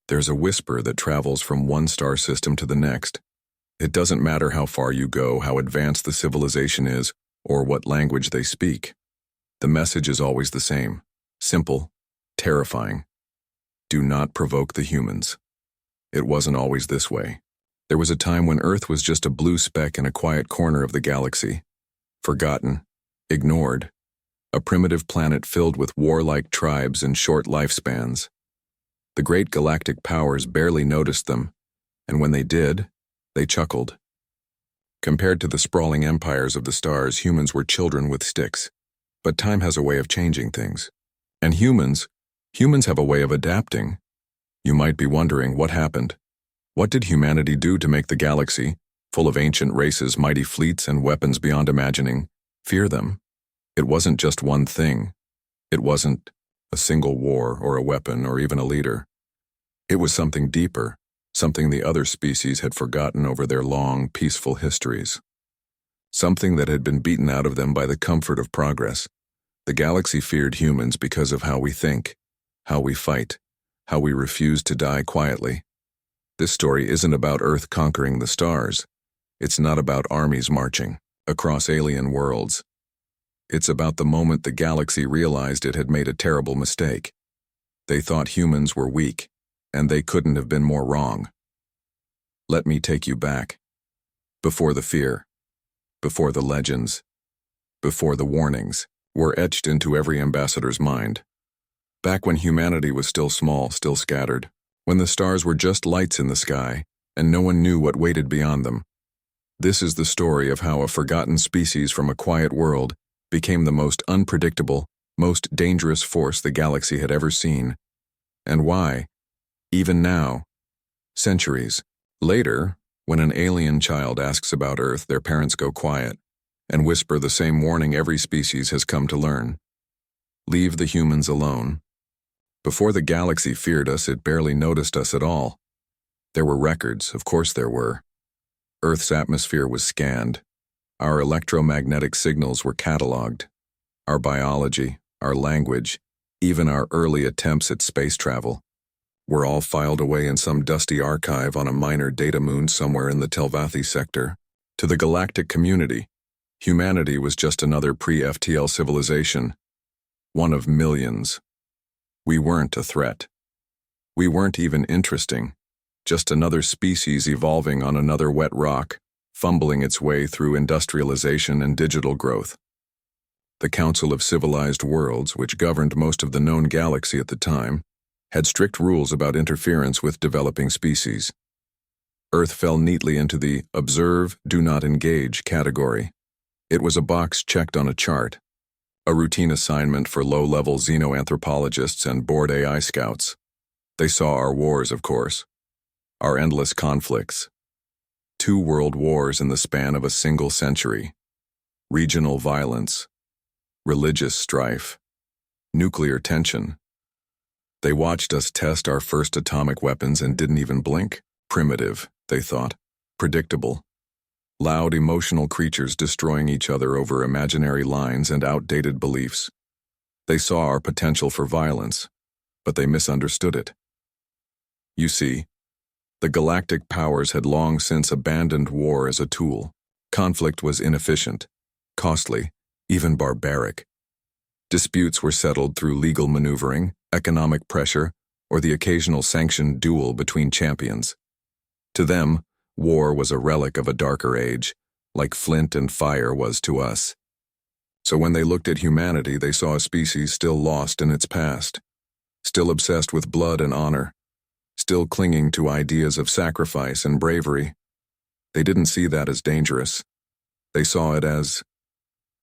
There's a whisper that travels from one star system to the next. It doesn't matter how far you go, how advanced the civilization is, or what language they speak. The message is always the same. Simple, terrifying. Do not provoke the humans. It wasn't always this way. There was a time when Earth was just a blue speck in a quiet corner of the galaxy. Forgotten, ignored. A primitive planet filled with warlike tribes and short lifespans. The great galactic powers barely noticed them, and when they did, they chuckled. Compared to the sprawling empires of the stars, humans were children with sticks. But time has a way of changing things. And humans have a way of adapting. You might be wondering what happened. What did humanity do to make the galaxy, full of ancient races, mighty fleets, and weapons beyond imagining, fear them? It wasn't just one thing. It wasn't a single war or a weapon or even a leader. It was something deeper, something the other species had forgotten over their long, peaceful histories. Something that had been beaten out of them by the comfort of progress. The galaxy feared humans because of how we think, how we fight, how we refuse to die quietly. This story isn't about Earth conquering the stars. It's not about armies marching across alien worlds. It's about the moment the galaxy realized it had made a terrible mistake. They thought humans were weak, and they couldn't have been more wrong. Let me take you back. Before the fear, before the legends, before the warnings, were etched into every ambassador's mind. Back when humanity was still small, still scattered, when the stars were just lights in the sky, and no one knew what waited beyond them. This is the story of how a forgotten species from a quiet world became the most unpredictable, most dangerous force the galaxy had ever seen. And why, even now, centuries later, when an alien child asks about Earth, their parents go quiet and whisper the same warning every species has come to learn. Leave the humans alone. Before the galaxy feared us, it barely noticed us at all. There were records, of course there were. Earth's atmosphere was scanned. Our electromagnetic signals were catalogued. Our biology, our language, even our early attempts at space travel were all filed away in some dusty archive on a minor data moon somewhere in the Telvathi sector. To the galactic community, humanity was just another pre-FTL civilization, one of millions. We weren't a threat. We weren't even interesting, just another species evolving on another wet rock, fumbling its way through industrialization and digital growth. The Council of Civilized Worlds, which governed most of the known galaxy at the time, had strict rules about interference with developing species. Earth fell neatly into the observe, do not engage category. It was a box checked on a chart, a routine assignment for low-level xenoanthropologists and bored AI scouts. They saw our wars, of course, our endless conflicts. 2 world wars in the span of a single century. Regional violence, religious strife, nuclear tension. They watched us test our first atomic weapons and didn't even blink. Primitive, they thought. Predictable. Loud, emotional creatures destroying each other over imaginary lines and outdated beliefs. They saw our potential for violence, but they misunderstood it. You see, the galactic powers had long since abandoned war as a tool. Conflict was inefficient, costly, even barbaric. Disputes were settled through legal maneuvering, economic pressure, or the occasional sanctioned duel between champions. To them, war was a relic of a darker age, like flint and fire was to us. So when they looked at humanity, they saw a species still lost in its past, still obsessed with blood and honor, still clinging to ideas of sacrifice and bravery. They didn't see that as dangerous. They saw it as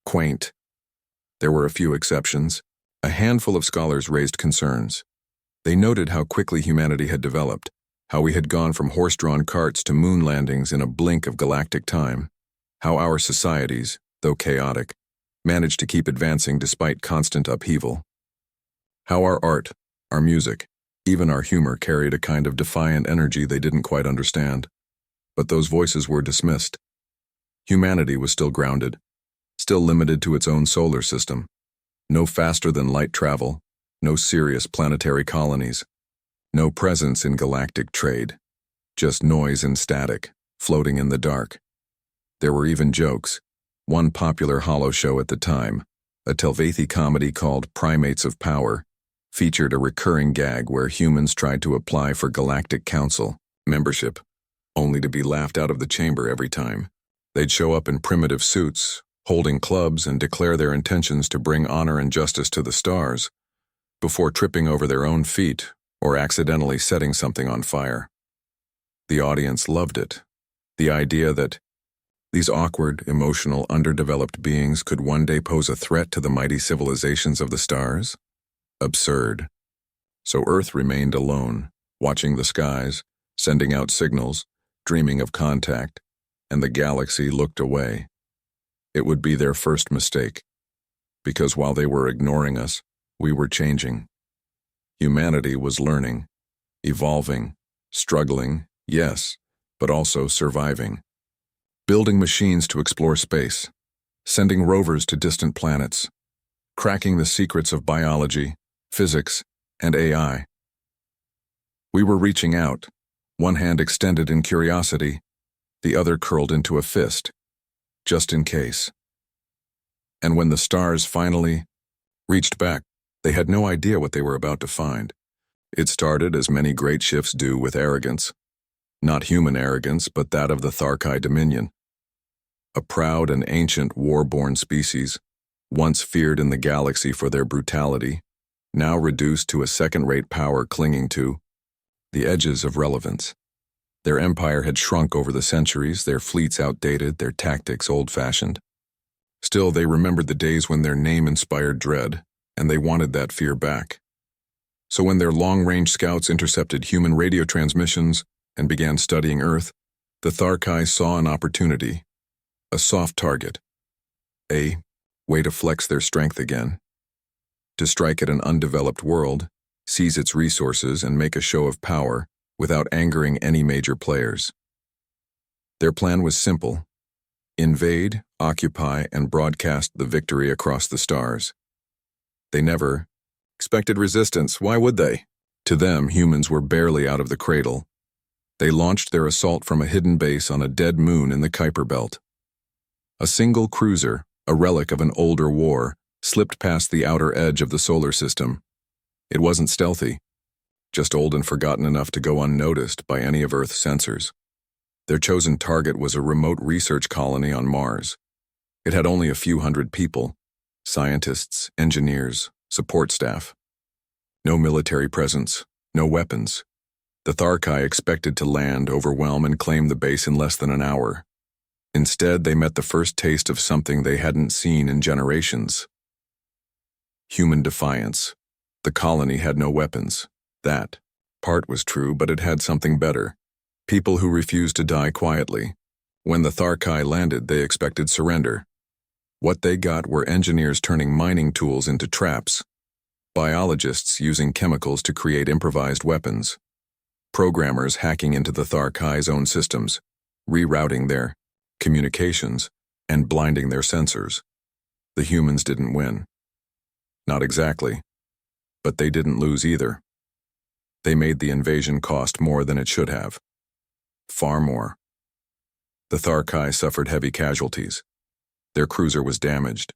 quaint. There were a few exceptions. A handful of scholars raised concerns. They noted how quickly humanity had developed, how we had gone from horse-drawn carts to moon landings in a blink of galactic time, how our societies, though chaotic, managed to keep advancing despite constant upheaval, how our art, our music, even our humor carried a kind of defiant energy they didn't quite understand. But those voices were dismissed. Humanity was still grounded, still limited to its own solar system. No faster-than-light travel, no serious planetary colonies, No presence in galactic trade, just noise and static, floating in the dark. There were even jokes. One popular holo show at the time, a Telvathi comedy called Primates of Power, featured a recurring gag where humans tried to apply for Galactic Council membership, only to be laughed out of the chamber every time. They'd show up in primitive suits, holding clubs, and declare their intentions to bring honor and justice to the stars, before tripping over their own feet or accidentally setting something on fire. The audience loved it. The idea that these awkward, emotional, underdeveloped beings could one day pose a threat to the mighty civilizations of the stars? Absurd. So Earth remained alone, watching the skies, sending out signals, dreaming of contact, and the galaxy looked away. It would be their first mistake, because while they were ignoring us, we were changing. Humanity was learning, evolving, struggling, yes, but also surviving. Building machines to explore space, sending rovers to distant planets, cracking the secrets of biology, physics, and AI. We were reaching out, one hand extended in curiosity, the other curled into a fist, just in case. And when the stars finally reached back, they had no idea what they were about to find. It started, as many great shifts do, with arrogance. Not human arrogance, but that of the Tharkai Dominion. A proud and ancient war-born species, once feared in the galaxy for their brutality, now reduced to a second-rate power clinging to the edges of relevance. Their empire had shrunk over the centuries, their fleets outdated, their tactics old-fashioned. Still, they remembered the days when their name inspired dread, and they wanted that fear back. So when their long-range scouts intercepted human radio transmissions and began studying Earth, the Tharkai saw an opportunity, a soft target, a way to flex their strength again, to strike at an undeveloped world, seize its resources, and make a show of power without angering any major players. Their plan was simple: invade, occupy, and broadcast the victory across the stars. They never expected resistance. Why would they? To them, humans were barely out of the cradle. They launched their assault from a hidden base on a dead moon in the Kuiper Belt. A single cruiser, a relic of an older war, slipped past the outer edge of the solar system. It wasn't stealthy, just old and forgotten enough to go unnoticed by any of Earth's sensors. Their chosen target was a remote research colony on Mars. It had only a few hundred people, scientists, engineers, support staff. No military presence, no weapons. The Tharkai expected to land, overwhelm, and claim the base in less than an hour. Instead, they met the first taste of something they hadn't seen in generations. Human defiance. The colony had no weapons. That part was true, but it had something better. People who refused to die quietly. When the Tharkai landed, they expected surrender. What they got were engineers turning mining tools into traps, biologists using chemicals to create improvised weapons, programmers hacking into the Tharkai's own systems, rerouting their communications, and blinding their sensors. The humans didn't win. Not exactly. But they didn't lose either. They made the invasion cost more than it should have. Far more. The Tharkai suffered heavy casualties. Their cruiser was damaged.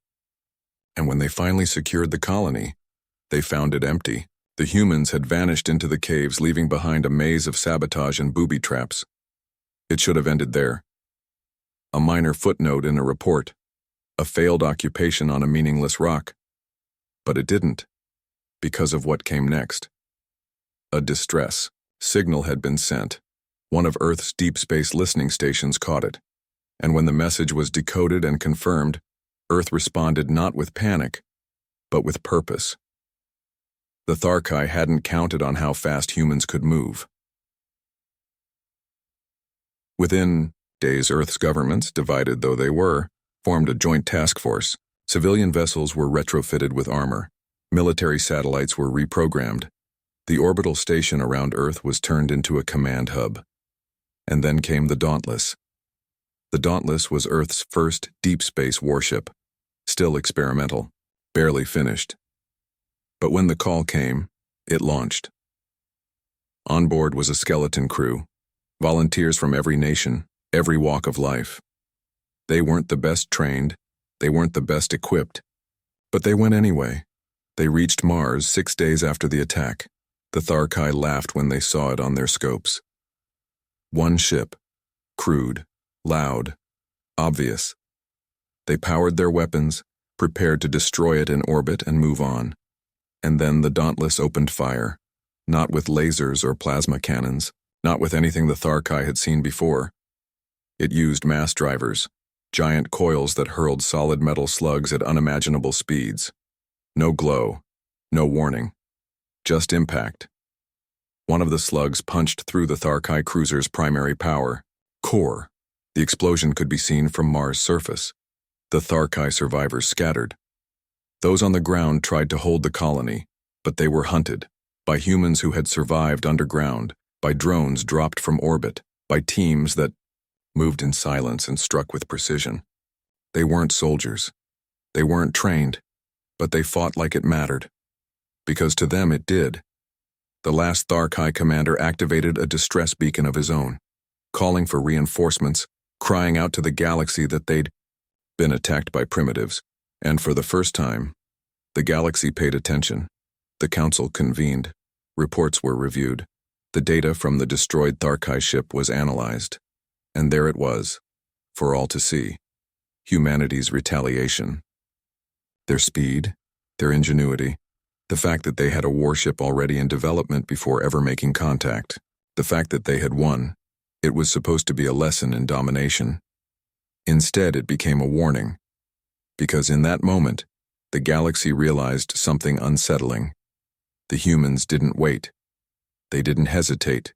And when they finally secured the colony, they found it empty. The humans had vanished into the caves, leaving behind a maze of sabotage and booby traps. It should have ended there. A minor footnote in a report, a failed occupation on a meaningless rock. But it didn't, because of what came next. A distress signal had been sent. One of Earth's deep space listening stations caught it. And when the message was decoded and confirmed, Earth responded not with panic, but with purpose. The Tharkai hadn't counted on how fast humans could move. Within days, Earth's governments, divided though they were, formed a joint task force. Civilian vessels were retrofitted with armor. Military satellites were reprogrammed. The orbital station around Earth was turned into a command hub. And then came the Dauntless. The Dauntless was Earth's first deep space warship, still experimental, barely finished. But when the call came, it launched. On board was a skeleton crew, volunteers from every nation, every walk of life. They weren't the best trained, they weren't the best equipped, but they went anyway. They reached Mars 6 days after the attack. The Tharkai laughed when they saw it on their scopes. One ship, crude, loud, obvious. They powered their weapons, prepared to destroy it in orbit and move on. And then the Dauntless opened fire, not with lasers or plasma cannons, not with anything the Tharkai had seen before. It used mass drivers, giant coils that hurled solid metal slugs at unimaginable speeds. No glow, no warning, just impact. One of the slugs punched through the Tharkai cruiser's primary power, core. The explosion could be seen from Mars' surface. The Tharkai survivors scattered. Those on the ground tried to hold the colony, but they were hunted by humans who had survived underground, by drones dropped from orbit, by teams that moved in silence and struck with precision. They weren't soldiers. They weren't trained, but they fought like it mattered. Because to them it did. The last Tharkai commander activated a distress beacon of his own, calling for reinforcements, crying out to the galaxy that they'd been attacked by primitives, and for the first time, the galaxy paid attention. The council convened. Reports were reviewed. The data from the destroyed Tharkai ship was analyzed. And there it was, for all to see. Humanity's retaliation. Their speed, their ingenuity, the fact that they had a warship already in development before ever making contact, the fact that they had won. It was supposed to be a lesson in domination. Instead, it became a warning. Because in that moment, the galaxy realized something unsettling. The humans didn't wait. They didn't hesitate.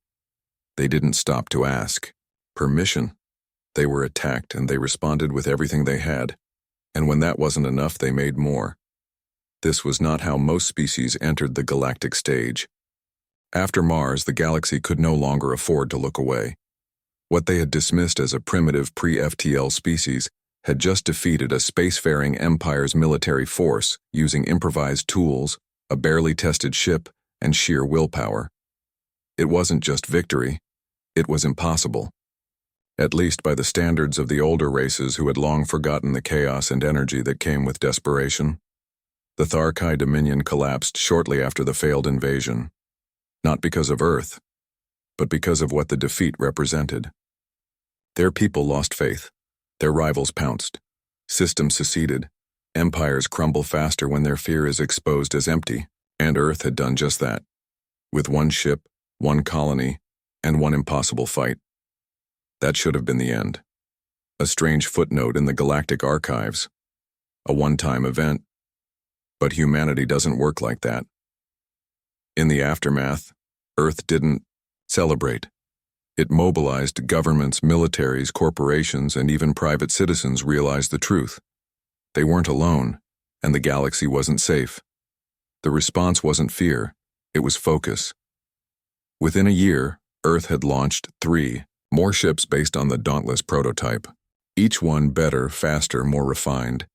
They didn't stop to ask permission. They were attacked and they responded with everything they had. And when that wasn't enough, they made more. This was not how most species entered the galactic stage. After Mars, the galaxy could no longer afford to look away. What they had dismissed as a primitive pre-FTL species had just defeated a spacefaring empire's military force using improvised tools, a barely tested ship, and sheer willpower. It wasn't just victory, it was impossible. At least by the standards of the older races who had long forgotten the chaos and energy that came with desperation. The Tharkai Dominion collapsed shortly after the failed invasion, not because of Earth, but because of what the defeat represented. Their people lost faith, their rivals pounced, systems seceded, empires crumble faster when their fear is exposed as empty, and Earth had done just that, with one ship, one colony, and one impossible fight. That should have been the end. A strange footnote in the galactic archives. A one-time event. But humanity doesn't work like that. In the aftermath, Earth didn't celebrate. It mobilized governments, militaries, corporations, and even private citizens realized the truth. They weren't alone, and the galaxy wasn't safe. The response wasn't fear, it was focus. Within a year, Earth had launched 3 more ships based on the Dauntless prototype. Each one better, faster, more refined.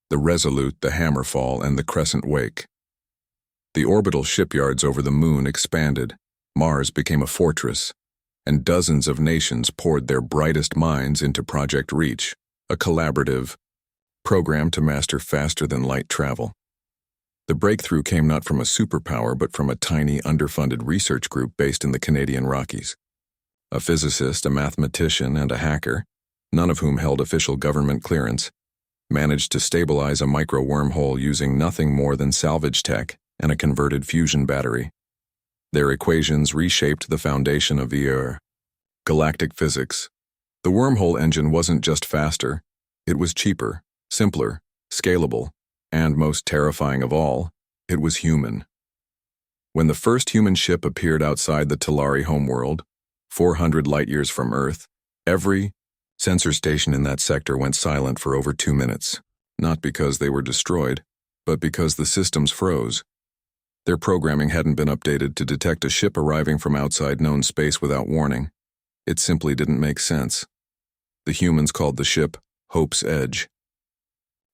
The Resolute, the Hammerfall, and the Crescent Wake. The orbital shipyards over the moon expanded. Mars became a fortress, and dozens of nations poured their brightest minds into Project Reach, a collaborative program to master faster-than-light travel. The breakthrough came not from a superpower but from a tiny, underfunded research group based in the Canadian Rockies. A physicist, a mathematician, and a hacker, none of whom held official government clearance, managed to stabilize a micro-wormhole using nothing more than salvage tech and a converted fusion battery. Their equations reshaped the foundation of the galactic physics. The wormhole engine wasn't just faster, it was cheaper, simpler, scalable, and most terrifying of all, it was human. When the first human ship appeared outside the Talari homeworld, 400 light-years from Earth, every sensor station in that sector went silent for over 2 minutes, not because they were destroyed, but because the systems froze. Their programming hadn't been updated to detect a ship arriving from outside known space without warning. It simply didn't make sense. The humans called the ship Hope's Edge.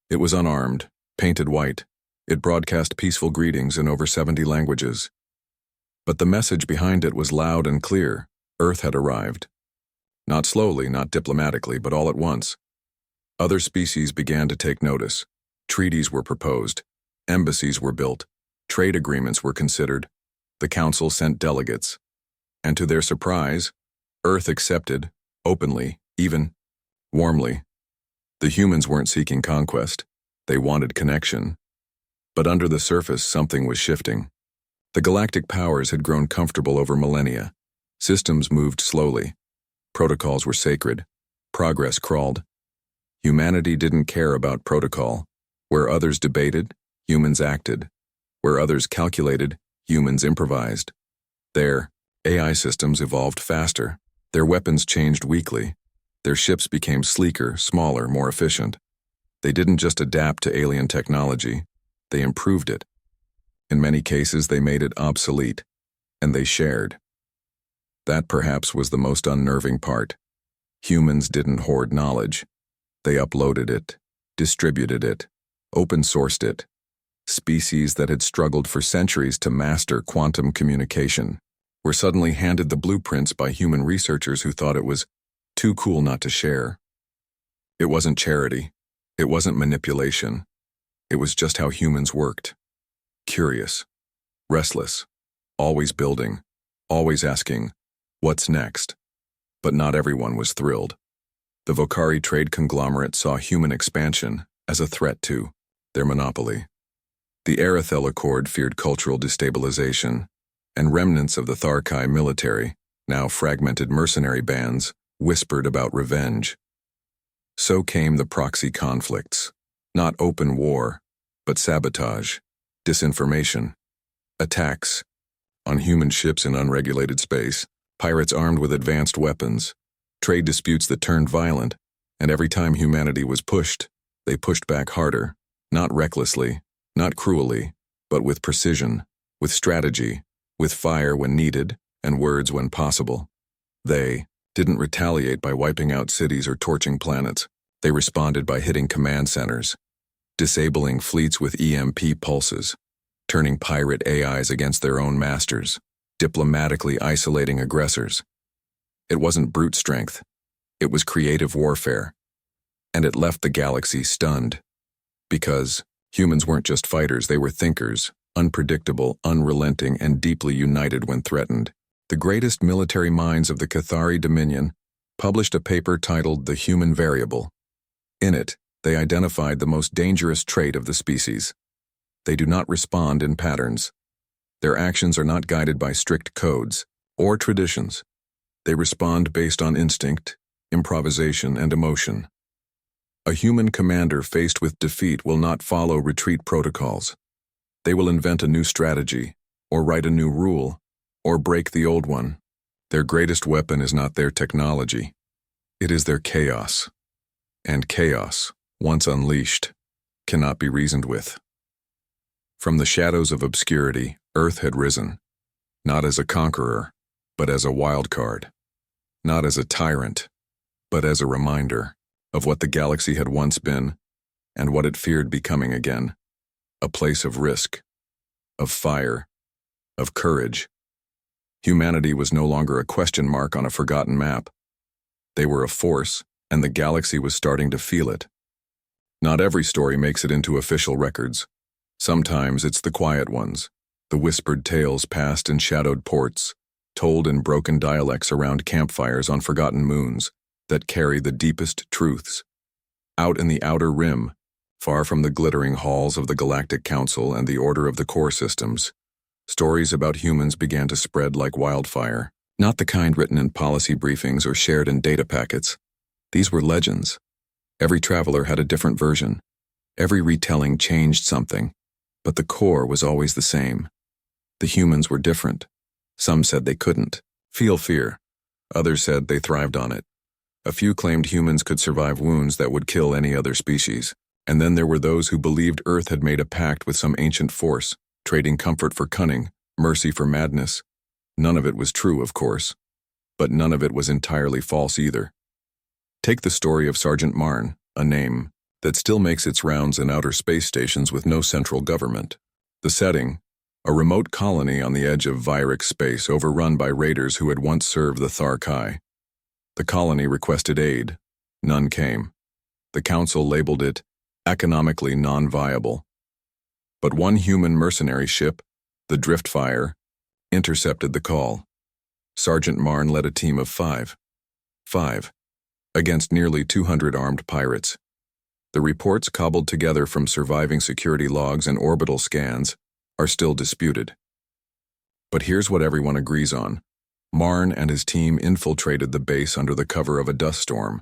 It was unarmed, painted white. It broadcast peaceful greetings in over 70 languages. But the message behind it was loud and clear. Earth had arrived. Not slowly, not diplomatically, but all at once. Other species began to take notice. Treaties were proposed. Embassies were built. Trade agreements were considered. The council sent delegates. And to their surprise, Earth accepted, openly, even warmly. The humans weren't seeking conquest. They wanted connection. But under the surface, something was shifting. The galactic powers had grown comfortable over millennia. Systems moved slowly. Protocols were sacred. Progress crawled. Humanity didn't care about protocol. Where others debated, humans acted. Where others calculated, humans improvised. Their AI systems evolved faster. Their weapons changed weekly. Their ships became sleeker, smaller, more efficient. They didn't just adapt to alien technology. They improved it. In many cases, they made it obsolete. And they shared. That perhaps was the most unnerving part. Humans didn't hoard knowledge. They uploaded it, distributed it, open-sourced it. Species that had struggled for centuries to master quantum communication were suddenly handed the blueprints by human researchers who thought it was too cool not to share. It wasn't charity. It wasn't manipulation. It was just how humans worked. Curious, restless, always building, always asking, what's next? But not everyone was thrilled. The Vocari trade conglomerate saw human expansion as a threat to their monopoly. The Arathel Accord feared cultural destabilization, and remnants of the Tharkai military, now fragmented mercenary bands, whispered about revenge. So came the proxy conflicts, not open war, but sabotage, disinformation, attacks on human ships in unregulated space, pirates armed with advanced weapons, trade disputes that turned violent, and every time humanity was pushed, they pushed back harder, not recklessly, not cruelly, but with precision, with strategy, with fire when needed, and words when possible. They didn't retaliate by wiping out cities or torching planets. They responded by hitting command centers, disabling fleets with EMP pulses, turning pirate AIs against their own masters, diplomatically isolating aggressors. It wasn't brute strength. It was creative warfare. And it left the galaxy stunned. Because humans weren't just fighters, they were thinkers, unpredictable, unrelenting, and deeply united when threatened. The greatest military minds of the Cathari Dominion published a paper titled The Human Variable. In it, they identified the most dangerous trait of the species. They do not respond in patterns. Their actions are not guided by strict codes or traditions. They respond based on instinct, improvisation, and emotion. A human commander faced with defeat will not follow retreat protocols. They will invent a new strategy, or write a new rule, or break the old one. Their greatest weapon is not their technology. It is their chaos. And chaos, once unleashed, cannot be reasoned with. From the shadows of obscurity, Earth had risen, not as a conqueror, but as a wild card. Not as a tyrant, but as a reminder of what the galaxy had once been and what it feared becoming again. A place of risk, of fire, of courage. Humanity was no longer a question mark on a forgotten map. They were a force, and the galaxy was starting to feel it. Not every story makes it into official records. Sometimes it's the quiet ones, the whispered tales passed in shadowed ports, told in broken dialects around campfires on forgotten moons, that carry the deepest truths. Out in the outer rim, far from the glittering halls of the Galactic Council and the Order of the Core Systems, stories about humans began to spread like wildfire, not the kind written in policy briefings or shared in data packets. These were legends. Every traveler had a different version. Every retelling changed something, but the core was always the same. The humans were different. Some said they couldn't feel fear. Others said they thrived on it. A few claimed humans could survive wounds that would kill any other species. And then there were those who believed Earth had made a pact with some ancient force, trading comfort for cunning, mercy for madness. None of it was true, of course, but none of it was entirely false either. Take the story of Sergeant Marn, a name that still makes its rounds in outer space stations with no central government. The setting, a remote colony on the edge of Vyrix space overrun by raiders who had once served the Tharkai. The colony requested aid. None came. The council labeled it economically non-viable. But one human mercenary ship, the Driftfire, intercepted the call. Sergeant Marn led a team of five, against nearly 200 armed pirates. The reports cobbled together from surviving security logs and orbital scans are still disputed. But here's what everyone agrees on. Marn and his team infiltrated the base under the cover of a dust storm.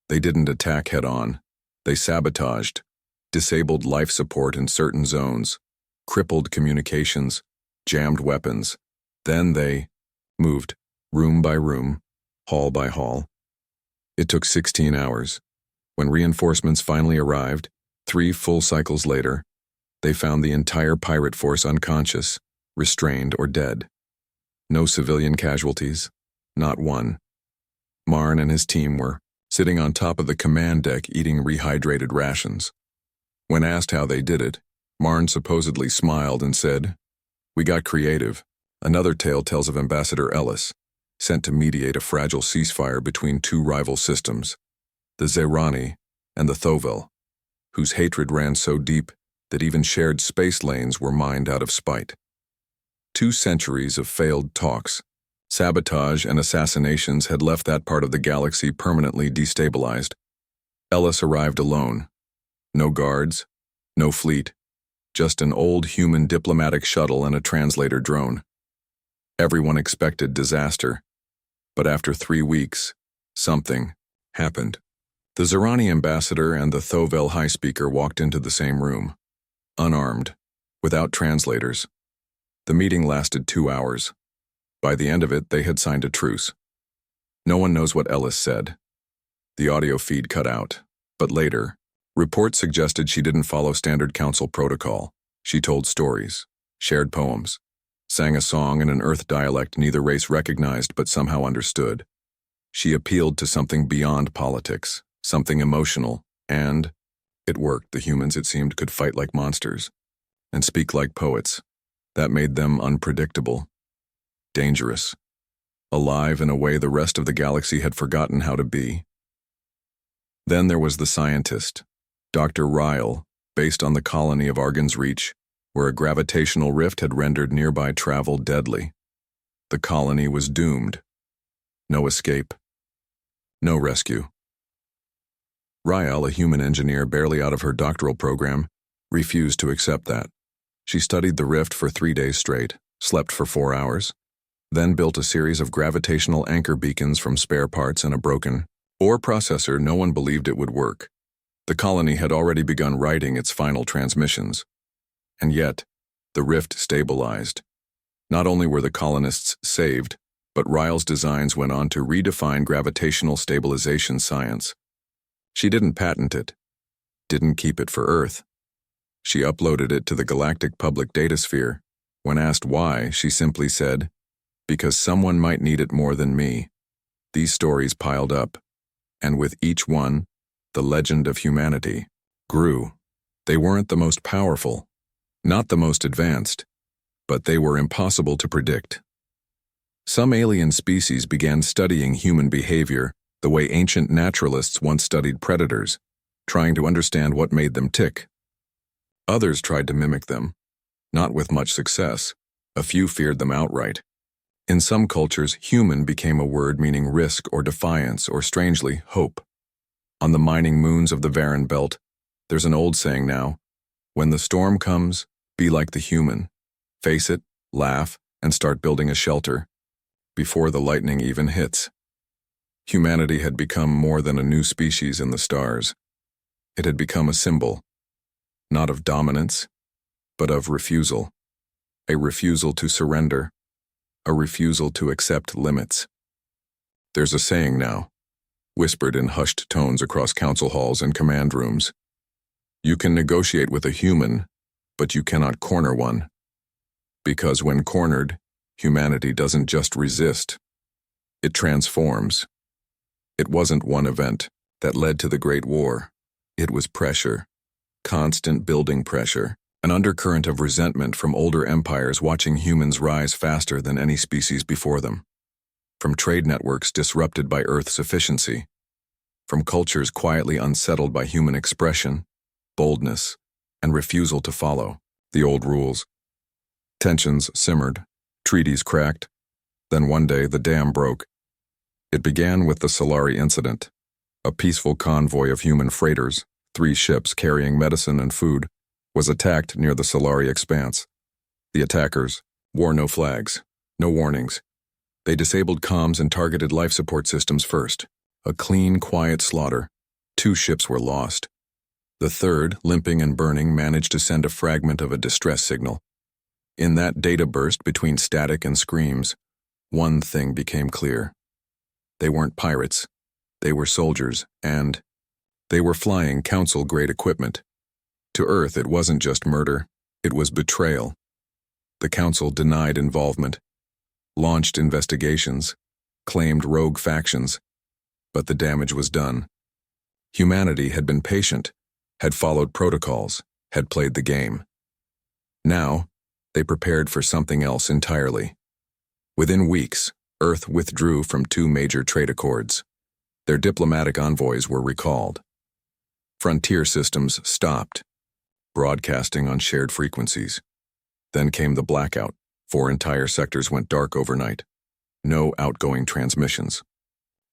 They didn't attack head-on. They sabotaged, disabled life support in certain zones, crippled communications, jammed weapons. Then they moved, room by room, hall by hall. It took 16 hours. When reinforcements finally arrived, 3 full cycles later, they found the entire pirate force unconscious, restrained, or dead. No civilian casualties, not one. Marn and his team were sitting on top of the command deck eating rehydrated rations. When asked how they did it, Marn supposedly smiled and said, "We got creative." Another tale tells of Ambassador Ellis, sent to mediate a fragile ceasefire between 2 rival systems, the Zerani and the Thovel, whose hatred ran so deep that even shared space lanes were mined out of spite. 2 centuries of failed talks, sabotage, and assassinations had left that part of the galaxy permanently destabilized. Ellis arrived alone. No guards, no fleet, just an old human diplomatic shuttle and a translator drone. Everyone expected disaster, but after 3 weeks, something happened. The Zerani ambassador and the Thovel high speaker walked into the same room, unarmed, without translators. The meeting lasted 2 hours. By the end of it, they had signed a truce. No one knows what Ellis said. The audio feed cut out, but later, reports suggested she didn't follow standard council protocol. She told stories, shared poems, sang a song in an Earth dialect neither race recognized but somehow understood. She appealed to something beyond politics, something emotional, and it worked. The humans, it seemed, could fight like monsters and speak like poets. That made them unpredictable, dangerous, alive in a way the rest of the galaxy had forgotten how to be. Then there was the scientist, Dr. Ryle, based on the colony of Argan's Reach, where a gravitational rift had rendered nearby travel deadly. The colony was doomed. No escape. No rescue. Ryle, a human engineer barely out of her doctoral program, refused to accept that. She studied the rift for 3 days straight, slept for 4 hours, then built a series of gravitational anchor beacons from spare parts and a broken ore processor. No one believed it would work. The colony had already begun writing its final transmissions. And yet, the rift stabilized. Not only were the colonists saved, but Ryle's designs went on to redefine gravitational stabilization science. She didn't patent it, didn't keep it for Earth. She uploaded it to the galactic public datasphere. When asked why, she simply said, "Because someone might need it more than me." These stories piled up, and with each one, the legend of humanity grew. They weren't the most powerful, not the most advanced, but they were impossible to predict. Some alien species began studying human behavior the way ancient naturalists once studied predators, trying to understand what made them tick. Others tried to mimic them, not with much success. A few feared them outright. In some cultures, human became a word meaning risk or defiance or, strangely, hope. On the mining moons of the Varan Belt, there's an old saying now, "When the storm comes, be like the human. Face it, laugh, and start building a shelter before the lightning even hits." Humanity had become more than a new species in the stars. It had become a symbol, not of dominance, but of refusal. A refusal to surrender, a refusal to accept limits. There's a saying now, whispered in hushed tones across council halls and command rooms. You can negotiate with a human, but you cannot corner one. Because when cornered, humanity doesn't just resist. It transforms. It wasn't one event that led to the Great War. It was pressure, constant building pressure, An undercurrent of resentment from older empires watching humans rise faster than any species before them. From trade networks disrupted by Earth's efficiency. From cultures quietly unsettled by human expression, boldness, and refusal to follow the old rules. Tensions simmered, treaties cracked. Then one day the dam broke. It began with the Solari incident, a peaceful convoy of human freighters, 3 ships carrying medicine and food, was attacked near the Solari expanse. The attackers wore no flags, no warnings. They disabled comms and targeted life support systems first. A clean, quiet slaughter. 2 ships were lost. The third, limping and burning, managed to send a fragment of a distress signal. In that data burst between static and screams, one thing became clear. They weren't pirates. They were soldiers, and they were flying Council-grade equipment. To Earth, it wasn't just murder, it was betrayal. The Council denied involvement, launched investigations, claimed rogue factions, but the damage was done. Humanity had been patient, had followed protocols, had played the game. Now, they prepared for something else entirely. Within weeks, Earth withdrew from 2 major trade accords. Their diplomatic envoys were recalled. Frontier systems stopped, broadcasting on shared frequencies. Then came the blackout. 4 entire sectors went dark overnight. No outgoing transmissions.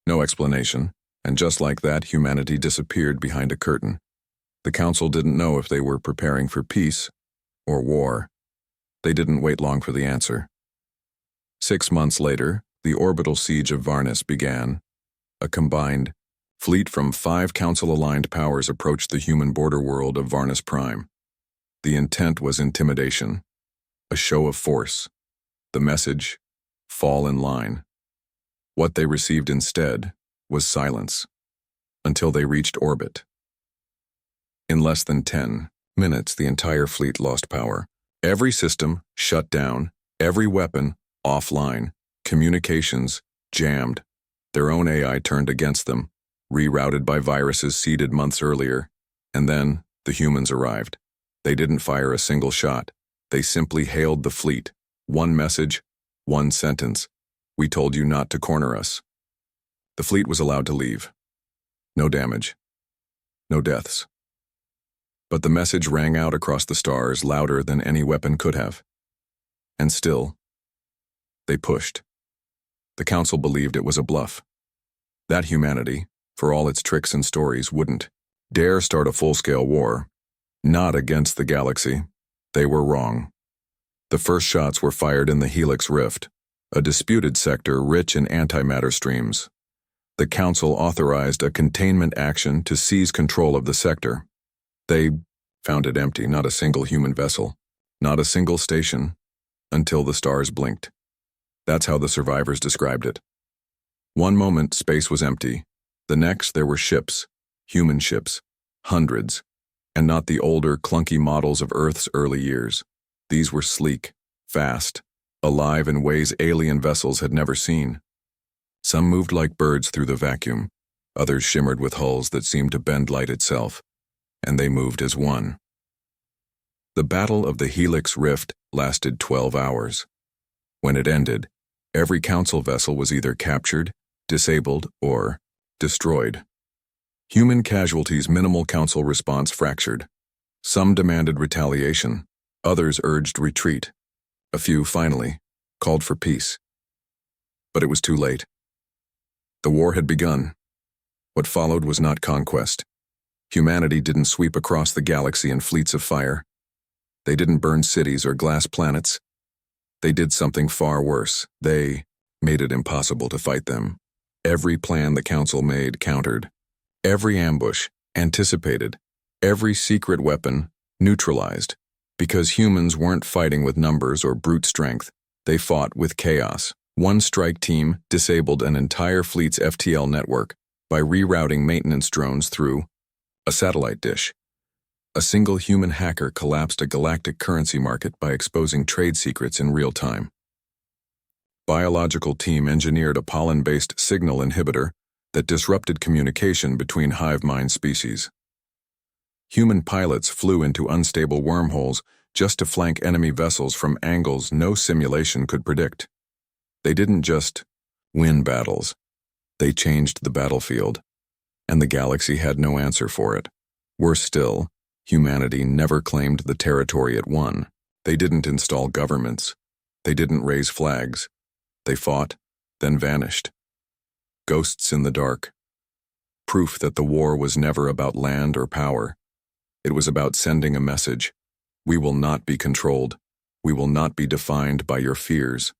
No explanation, and just like that, humanity disappeared behind a curtain. The Council didn't know if they were preparing for peace or war. They didn't wait long for the answer. 6 months later, the orbital siege of Varnus began. A combined fleet from 5 Council-aligned powers approached the human border world of Varnus Prime. The intent was intimidation, a show of force. The message, fall in line. What they received instead was silence, until they reached orbit. In less than 10 minutes, the entire fleet lost power. Every system shut down, every weapon offline, communications jammed. Their own AI turned against them, rerouted by viruses seeded months earlier, and then the humans arrived. They didn't fire a single shot. They simply hailed the fleet. One message, one sentence. We told you not to corner us. The fleet was allowed to leave. No damage. No deaths. But the message rang out across the stars louder than any weapon could have. And still, they pushed. The Council believed it was a bluff. That humanity, for all its tricks and stories, wouldn't dare start a full-scale war. Not against the galaxy. They were wrong. The first shots were fired in the Helix Rift, a disputed sector rich in antimatter streams. The Council authorized a containment action to seize control of the sector. They found it empty, not a single human vessel, not a single station, until the stars blinked. That's how the survivors described it. One moment, space was empty. The next, there were ships, human ships, hundreds, and not the older, clunky models of Earth's early years. These were sleek, fast, alive in ways alien vessels had never seen. Some moved like birds through the vacuum, others shimmered with hulls that seemed to bend light itself, and they moved as one. The Battle of the Helix Rift lasted 12 hours. When it ended, every Council vessel was either captured, disabled, or destroyed. Human casualties' minimal Council response fractured. Some demanded retaliation, others urged retreat. A few, finally, called for peace. But it was too late. The war had begun. What followed was not conquest. Humanity didn't sweep across the galaxy in fleets of fire. They didn't burn cities or glass planets. They did something far worse. They made it impossible to fight them. Every plan the Council made countered. Every ambush anticipated. Every secret weapon neutralized. Because humans weren't fighting with numbers or brute strength, they fought with chaos. One strike team disabled an entire fleet's FTL network by rerouting maintenance drones through a satellite dish. A single human hacker collapsed a galactic currency market by exposing trade secrets in real time. Biological team engineered a pollen-based signal inhibitor that disrupted communication between hive mind species. Human pilots flew into unstable wormholes just to flank enemy vessels from angles no simulation could predict. They didn't just win battles. They changed the battlefield, and the galaxy had no answer for it. Worse still, humanity never claimed the territory it won. They didn't install governments. They didn't raise flags. They fought, then vanished. Ghosts in the dark. Proof that the war was never about land or power. It was about sending a message. We will not be controlled. We will not be defined by your fears.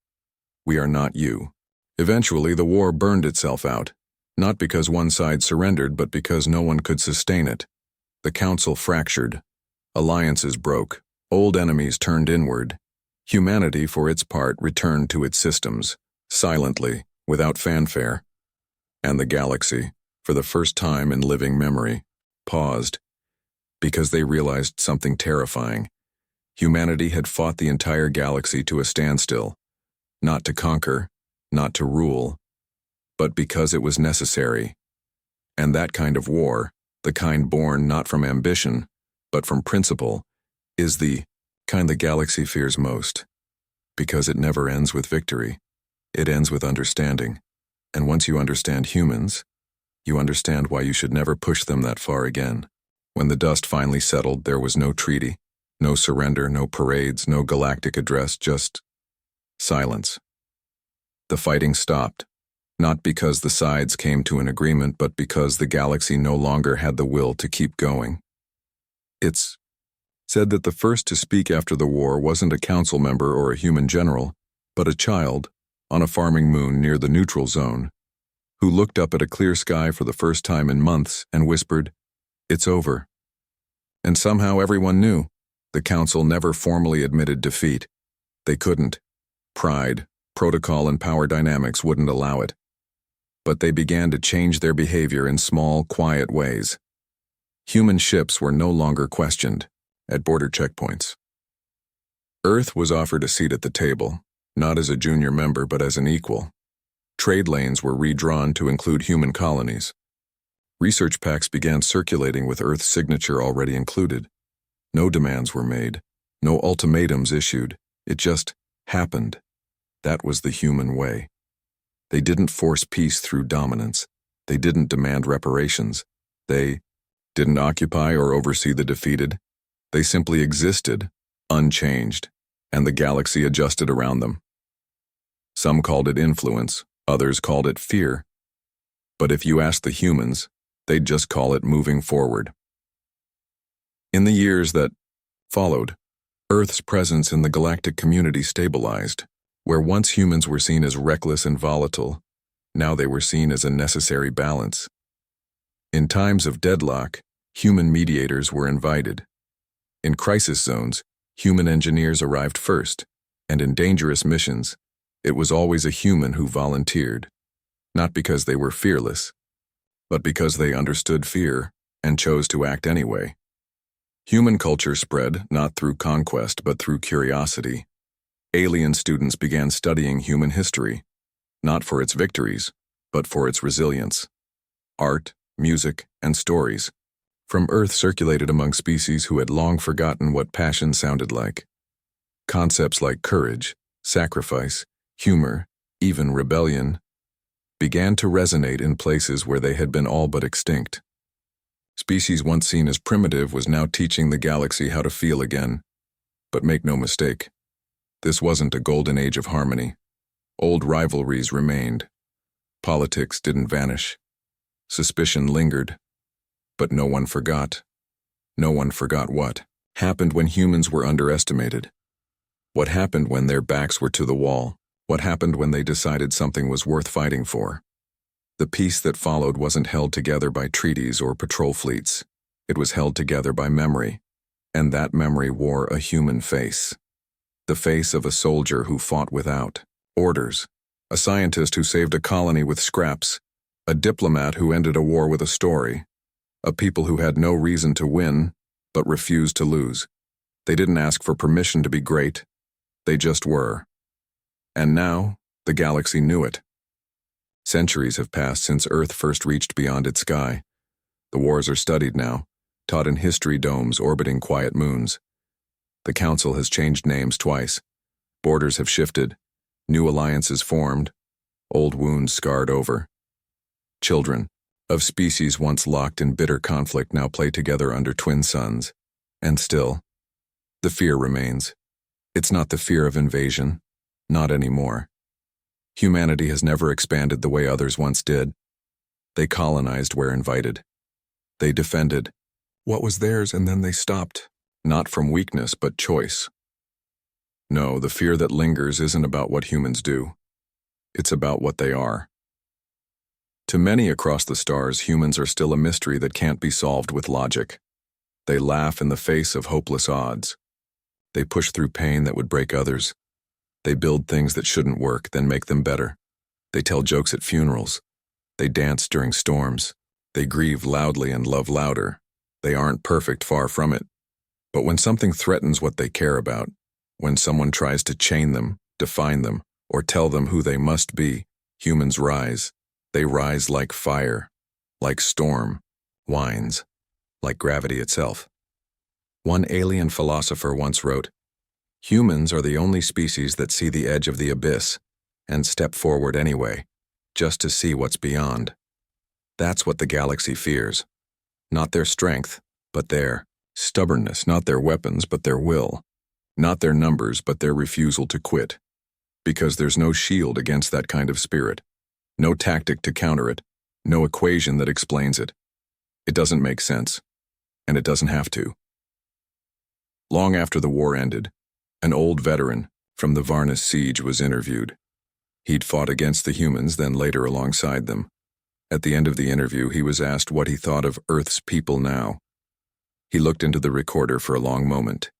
We are not you. Eventually, the war burned itself out, not because one side surrendered, but because no one could sustain it. The council fractured. Alliances broke. Old enemies turned inward. Humanity, for its part, returned to its systems, silently, without fanfare. And the galaxy, for the first time in living memory, paused, because they realized something terrifying. Humanity had fought the entire galaxy to a standstill, not to conquer, not to rule, but because it was necessary. And that kind of war, the kind born not from ambition, but from principle, is the kind the galaxy fears most, because it never ends with victory. It ends with understanding. And once you understand humans, you understand why you should never push them that far again. When the dust finally settled, there was no treaty, no surrender, no parades, no galactic address, just silence. The fighting stopped, not because the sides came to an agreement, but because the galaxy no longer had the will to keep going. It's said that the first to speak after the war wasn't a council member or a human general, but a child on a farming moon near the neutral zone, who looked up at a clear sky for the first time in months and whispered, "It's over." And somehow everyone knew. The council never formally admitted defeat. They couldn't. Pride, protocol, and power dynamics wouldn't allow it. But they began to change their behavior in small, quiet ways. Human ships were no longer questioned at border checkpoints. Earth was offered a seat at the table, not as a junior member but as an equal. Trade lanes were redrawn to include human colonies. Research packs began circulating with Earth's signature already included. No demands were made, no ultimatums issued. It just happened. That was the human way. They didn't force peace through dominance. They didn't demand reparations. They didn't occupy or oversee the defeated. They simply existed, unchanged, and the galaxy adjusted around them. Some called it influence, others called it fear. But if you asked the humans, they'd just call it moving forward. In the years that followed, Earth's presence in the galactic community stabilized. Where once humans were seen as reckless and volatile, now they were seen as a necessary balance. In times of deadlock, human mediators were invited. In crisis zones, human engineers arrived first, and in dangerous missions, it was always a human who volunteered, not because they were fearless, but because they understood fear and chose to act anyway. Human culture spread not through conquest but through curiosity. Alien students began studying human history, not for its victories, but for its resilience. Art, music, and stories from Earth circulated among species who had long forgotten what passion sounded like. Concepts like courage, sacrifice, humor, even rebellion, began to resonate in places where they had been all but extinct. Species once seen as primitive was now teaching the galaxy how to feel again. But make no mistake, this wasn't a golden age of harmony. Old rivalries remained. Politics didn't vanish. Suspicion lingered. But no one forgot. No one forgot what happened when humans were underestimated. What happened when their backs were to the wall. What happened when they decided something was worth fighting for. The peace that followed wasn't held together by treaties or patrol fleets. It was held together by memory. And that memory wore a human face. The face of a soldier who fought without orders, a scientist who saved a colony with scraps, a diplomat who ended a war with a story, a people who had no reason to win, but refused to lose. They didn't ask for permission to be great. They just were. And now, the galaxy knew it. Centuries have passed since Earth first reached beyond its sky. The wars are studied now, taught in history domes orbiting quiet moons. The council has changed names twice. Borders have shifted. New alliances formed. Old wounds scarred over. Children of species once locked in bitter conflict now play together under twin suns. And still, the fear remains. It's not the fear of invasion. Not anymore. Humanity has never expanded the way others once did. They colonized where invited. They defended what was theirs, and then they stopped, not from weakness but choice. No, the fear that lingers isn't about what humans do. It's about what they are. To many across the stars, humans are still a mystery that can't be solved with logic. They laugh in the face of hopeless odds. They push through pain that would break others. They build things that shouldn't work, then make them better. They tell jokes at funerals. They dance during storms. They grieve loudly and love louder. They aren't perfect, far from it. But when something threatens what they care about, when someone tries to chain them, define them, or tell them who they must be, humans rise. They rise like fire, like storm, winds, like gravity itself. One alien philosopher once wrote, "Humans are the only species that see the edge of the abyss and step forward anyway, just to see what's beyond." That's what the galaxy fears. Not their strength, but their stubbornness, not their weapons, but their will. Not their numbers, but their refusal to quit. Because there's no shield against that kind of spirit. No tactic to counter it. No equation that explains it. It doesn't make sense. And it doesn't have to. Long after the war ended, an old veteran from the Varnus siege was interviewed. He'd fought against the humans, then later alongside them. At the end of the interview, he was asked what he thought of Earth's people now. He looked into the recorder for a long moment.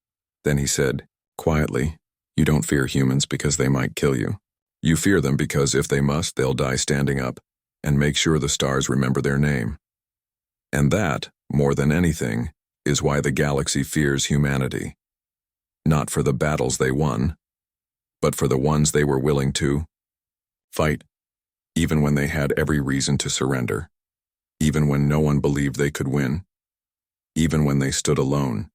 Then he said, quietly, "You don't fear humans because they might kill you. You fear them because if they must, they'll die standing up and make sure the stars remember their name." And that, more than anything, is why the galaxy fears humanity. Not for the battles they won, but for the ones they were willing to fight, even when they had every reason to surrender, even when no one believed they could win, even when they stood alone,